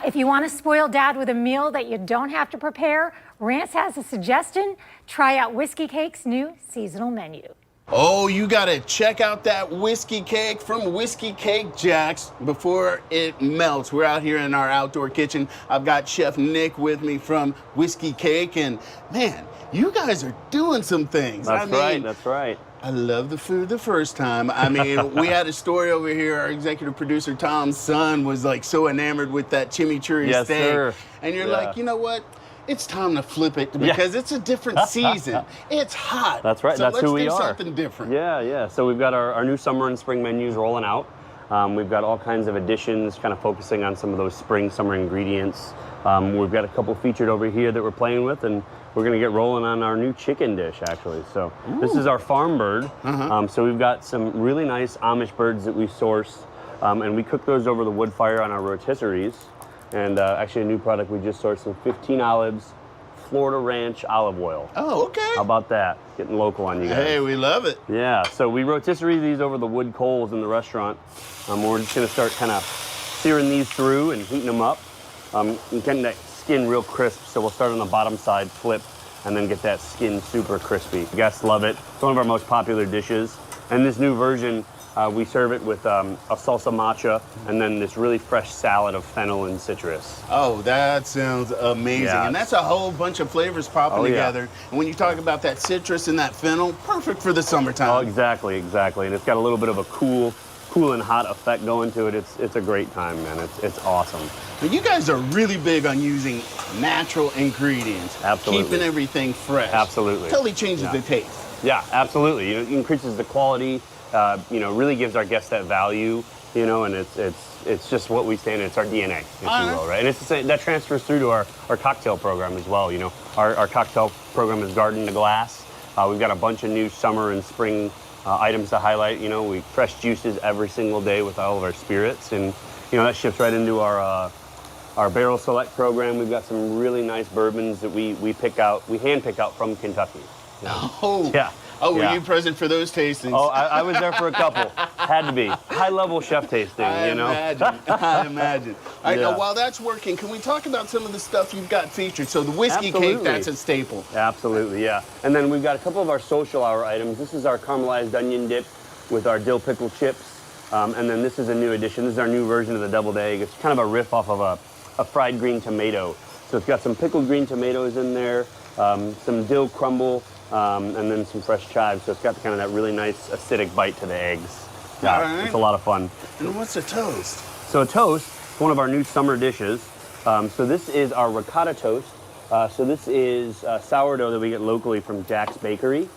If you want to spoil Dad with a meal that you don't have to prepare, Rance has a suggestion. Try out Whiskey Cake's new seasonal menu. Oh, you gotta check out that whiskey cake from Whiskey Cake Jax before it melts. We're out here in our outdoor kitchen. I've got Chef Nick with me from Whiskey Cake, and man, you guys are doing some things. That's right, that's right. I love the food the first time. I mean, we had a story over here. Our executive producer, Tom's son, was like so enamored with that chimichurri Yes, steak. sir. And you're like, you know what? It's time to flip it because it's a different season. It's hot. That's right. So That's who we let's do are. something different. Yeah, yeah. So we've got our new summer and spring menus rolling out. We've got all kinds of additions, kind of focusing on some of those spring, summer ingredients. We've got a couple featured over here that we're playing with, and we're going to get rolling on our new chicken dish, actually. So this is our farm bird. So we've got some really nice Amish birds that we source, and we cook those over the wood fire on our rotisseries. And actually a new product we just sourced, some 15 olives, Florida Ranch olive oil. Oh, okay. How about that? Getting local on you guys. Hey, we love it. Yeah, so we rotisserie these over the wood coals in the restaurant. We're just gonna start kind of searing these through and heating them up. And getting that skin real crisp, so we'll start on the bottom side, flip, and then get that skin super crispy. Guests love it. It's one of our most popular dishes. And this new version, we serve it with a salsa matcha and then this really fresh salad of fennel and citrus. Oh, that sounds amazing. Yeah. And that's a whole bunch of flavors popping together. And when you talk about that citrus and that fennel, perfect for the summertime. Oh, exactly, exactly. And it's got a little bit of a cool and hot effect going to it. It's a great time, man. It's awesome. But you guys are really big on using natural ingredients. Absolutely. Keeping everything fresh. Absolutely. Totally changes the taste. Yeah, absolutely. You know, it increases the quality. You know, really gives our guests that value. You know, and it's just what we stand in. It's our DNA, if you will, right? And it's the same, that transfers through to our cocktail program as well. You know, our cocktail program is Garden to Glass. We've got a bunch of new summer and spring items to highlight. You know, we fresh juices every single day with all of our spirits, and you know that shifts right into our barrel select program. We've got some really nice bourbons that we hand pick out from Kentucky. You know? Oh. Yeah. Oh, were you present for those tastings? Oh, I was there for a couple. Had to be. High-level chef tasting, you know? I imagine. All right, now, while that's working, can we talk about some of the stuff you've got featured? So the whiskey cake, that's a staple. Absolutely, yeah. And then we've got a couple of our social hour items. This is our caramelized onion dip with our dill pickle chips. And then this is a new addition. This is our new version of the deviled egg. It's kind of a riff off of a fried green tomato. So it's got some pickled green tomatoes in there, some dill crumble, and then some fresh chives. So it's got kind of that really nice acidic bite to the eggs. Yeah, it's a lot of fun. And what's a toast? So a toast is one of our new summer dishes. So this is our ricotta toast. So this is sourdough that we get locally from Jack's Bakery.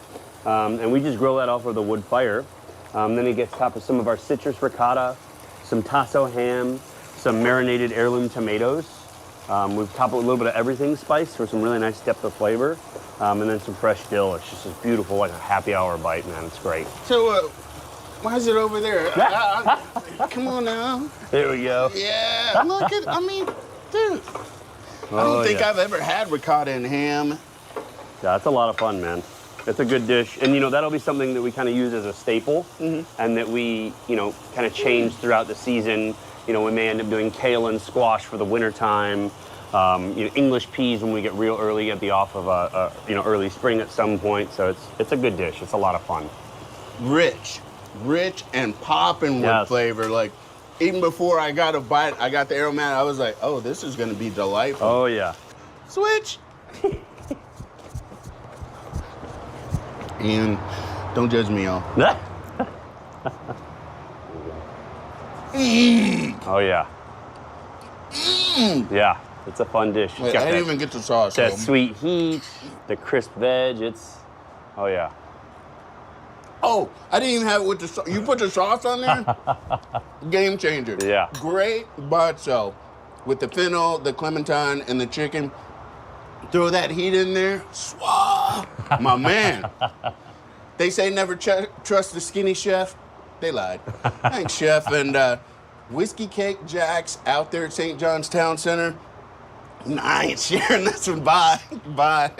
And we just grill that off with a wood fire. Then it gets topped with some of our citrus ricotta, some tasso ham, some marinated heirloom tomatoes. We've topped it with a little bit of everything spice for some really nice depth of flavor. And then some fresh dill. It's just a beautiful, like a happy hour bite, man. It's great. So, why is it over there? Come on now. There we go. Yeah, look at, I mean, dude. I don't think I've ever had ricotta and ham. Yeah, it's a lot of fun, man. It's a good dish. And, you know, that'll be something that we kind of use as a staple and that we, you know, kind of change throughout the season. You know, we may end up doing kale and squash for the wintertime. You know, English peas when we get real early, get the off of you know, early spring at some point. So it's a good dish. It's a lot of fun. Rich and popping with flavor. Like even before I got a bite, I got the aromatic. I was like, oh, this is gonna be delightful. Oh yeah. Switch. And don't judge me, y'all. Oh yeah. Yeah. It's a fun dish. Wait, I didn't even get the sauce. That sweet heat, the crisp veg, oh yeah. Oh, I didn't even have it with the sauce. You put the sauce on there? Game changer. Yeah. Great bacho with the fennel, the clementine, and the chicken. Throw that heat in there. Swah! My man. They say never trust the skinny chef. They lied. Thanks, chef. And Whiskey Cake Jax out there at St. John's Town Center. I ain't sharing this one. Bye. Bye.